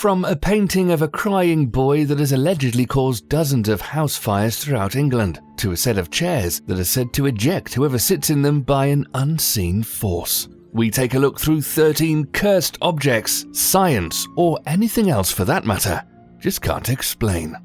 From a painting of a crying boy that has allegedly caused dozens of house fires throughout England, to a set of chairs that are said to eject whoever sits in them by an unseen force, we take a look through 13 cursed objects, science, or anything else for that matter just can't explain.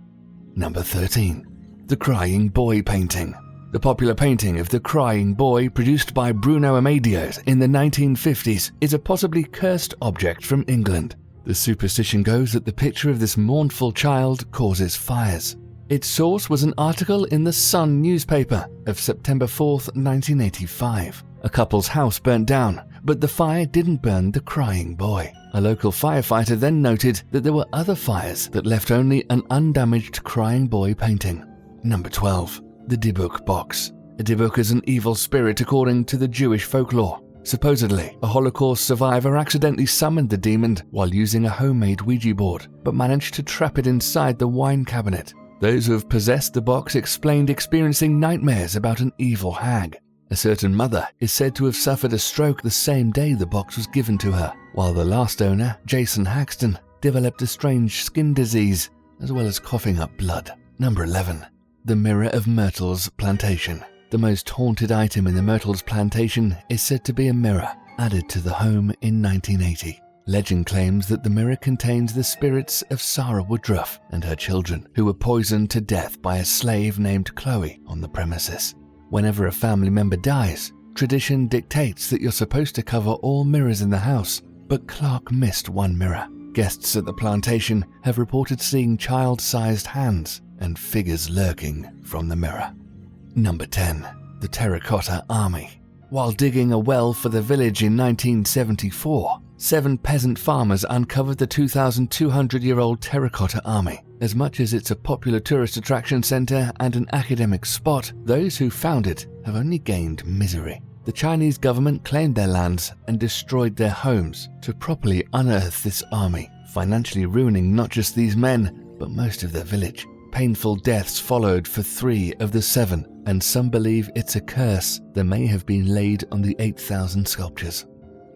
Number 13. The Crying Boy Painting. The popular painting of the Crying Boy, produced by Bruno Amadeus in the 1950s, is a possibly cursed object from England. The superstition goes that the picture of this mournful child causes fires. Its source was an article in the Sun newspaper of September 4th, 1985. A couple's house burnt down, but the fire didn't burn the crying boy. A local firefighter then noted that there were other fires that left only an undamaged crying boy painting. Number 12. The DYBBUK box. A DYBBUK is an evil spirit according to the Jewish folklore. Supposedly, a Holocaust survivor accidentally summoned the demon while using a homemade Ouija board, but managed to trap it inside the wine cabinet. Those who have possessed the box explained experiencing nightmares about an evil hag. A certain mother is said to have suffered a stroke the same day the box was given to her, while the last owner, Jason Haxton, developed a strange skin disease, as well as coughing up blood. Number 11. The Mirror of Myrtles Plantation. The most haunted item in the Myrtles plantation is said to be a mirror added to the home in 1980. Legend claims that the mirror contains the spirits of Sarah Woodruff and her children, who were poisoned to death by a slave named Chloe on the premises. Whenever a family member dies, tradition dictates that you're supposed to cover all mirrors in the house, but Clark missed one mirror. Guests at the plantation have reported seeing child-sized hands and figures lurking from the mirror. Number 10. The Terracotta Army. While digging a well for the village in 1974, 7 peasant farmers uncovered the 2,200-year-old Terracotta Army. As much as it's a popular tourist attraction center and an academic spot, those who found it have only gained misery. The Chinese government claimed their lands and destroyed their homes to properly unearth this army, financially ruining not just these men, but most of their village. Painful deaths followed for 3 of the 7, and some believe it's a curse that may have been laid on the 8,000 sculptures.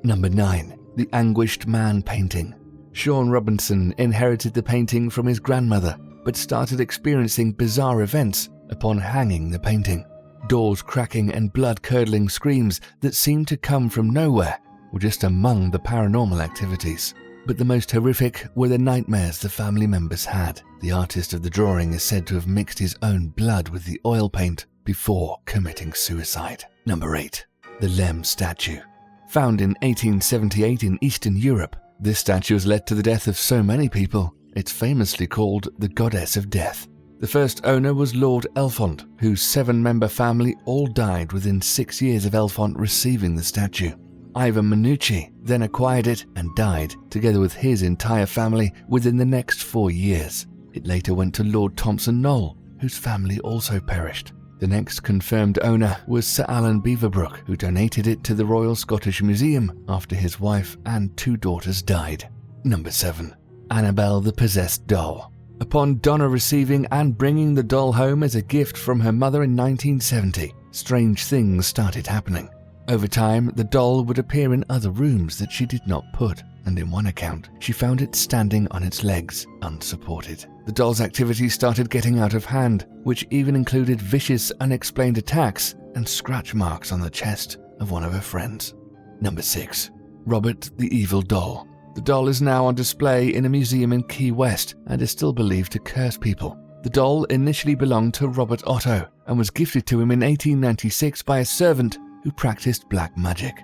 Number 9. The Anguished Man Painting. Sean Robinson inherited the painting from his grandmother, but started experiencing bizarre events upon hanging the painting. Doors cracking and blood-curdling screams that seemed to come from nowhere were just among the paranormal activities. But the most horrific were the nightmares the family members had. The artist of the drawing is said to have mixed his own blood with the oil paint before committing suicide. Number 8. The LEMB statue. Found in 1878 in Eastern Europe, this statue has led to the death of so many people, it's famously called the Goddess of Death. The first owner was Lord Elfont, whose 7-member family all died within 6 years of Elfont receiving the statue. Ivan Minucci then acquired it and died, together with his entire family, within the next 4 years. It later went to Lord Thompson Knoll, whose family also perished. The next confirmed owner was Sir Alan Beaverbrook, who donated it to the Royal Scottish Museum after his wife and 2 daughters died. Number 7. Annabelle the Possessed Doll. Upon Donna receiving and bringing the doll home as a gift from her mother in 1970, strange things started happening. Over time, the doll would appear in other rooms that she did not put, and in one account, she found it standing on its legs, unsupported. The doll's activities started getting out of hand, which even included vicious, unexplained attacks and scratch marks on the chest of one of her friends. Number 6. Robert the Evil Doll. The doll is now on display in a museum in Key West and is still believed to curse people. The doll initially belonged to Robert Otto and was gifted to him in 1896 by a servant who practiced black magic.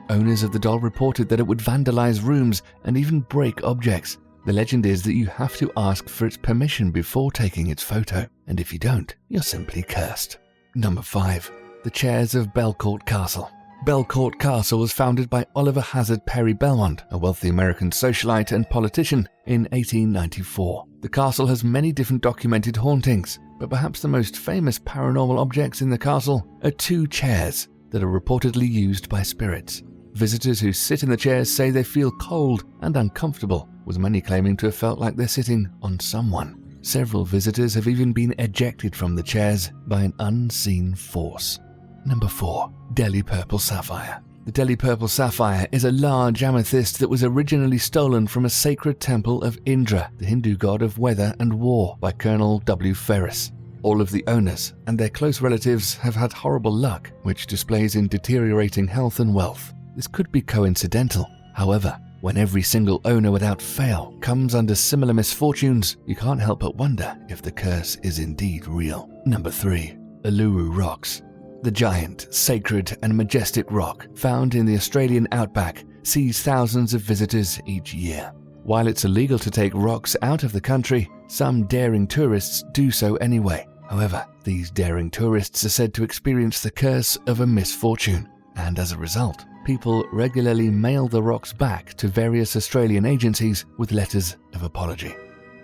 Owners of the doll reported that it would vandalize rooms and even break objects. The legend is that you have to ask for its permission before taking its photo, and if you don't, you're simply cursed. Number 5. The Chairs of Belcourt Castle. Belcourt Castle was founded by Oliver Hazard Perry Belmont, a wealthy American socialite and politician, in 1894. The castle has many different documented hauntings, but perhaps the most famous paranormal objects in the castle are 2 chairs that are reportedly used by spirits. Visitors who sit in the chairs say they feel cold and uncomfortable, with many claiming to have felt like they're sitting on someone. Several visitors have even been ejected from the chairs by an unseen force. Number 4. Delhi Purple Sapphire. The Delhi purple sapphire is a large amethyst that was originally stolen from a sacred temple of Indra, the Hindu god of weather and war, by Colonel W. Ferris. All of the owners and their close relatives have had horrible luck, which displays in deteriorating health and wealth. This could be coincidental. However, when every single owner without fail comes under similar misfortunes, you can't help but wonder if the curse is indeed real. Number 3. Uluru Rocks. The giant, sacred and majestic rock found in the Australian outback sees thousands of visitors each year. While it's illegal to take rocks out of the country, some daring tourists do so anyway. However, these daring tourists are said to experience the curse of a misfortune, and as a result, people regularly mail the rocks back to various Australian agencies with letters of apology.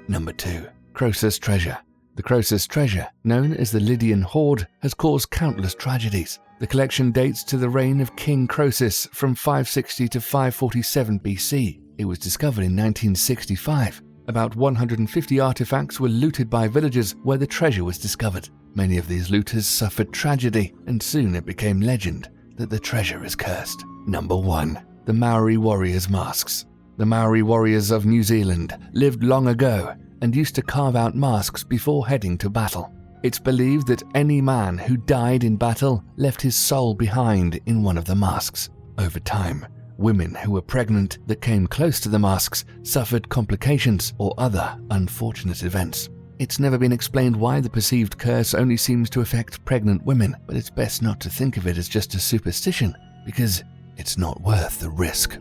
Number 2. CROESUS Treasure. The CROESUS treasure, known as the Lydian Hoard, has caused countless tragedies. The collection dates to the reign of King Croesus from 560 to 547 BC. It was discovered in 1965. About 150 artifacts were looted by villagers where the treasure was discovered. Many of these looters suffered tragedy, and soon it became legend that the treasure is cursed. Number 1. The Maori warriors' masks. The Maori warriors of New Zealand lived long ago and used to carve out masks before heading to battle. It's believed that any man who died in battle left his soul behind in one of the masks. Over time, women who were pregnant that came close to the masks suffered complications or other unfortunate events. It's never been explained why the perceived curse only seems to affect pregnant women, but it's best not to think of it as just a superstition, because it's not worth the risk.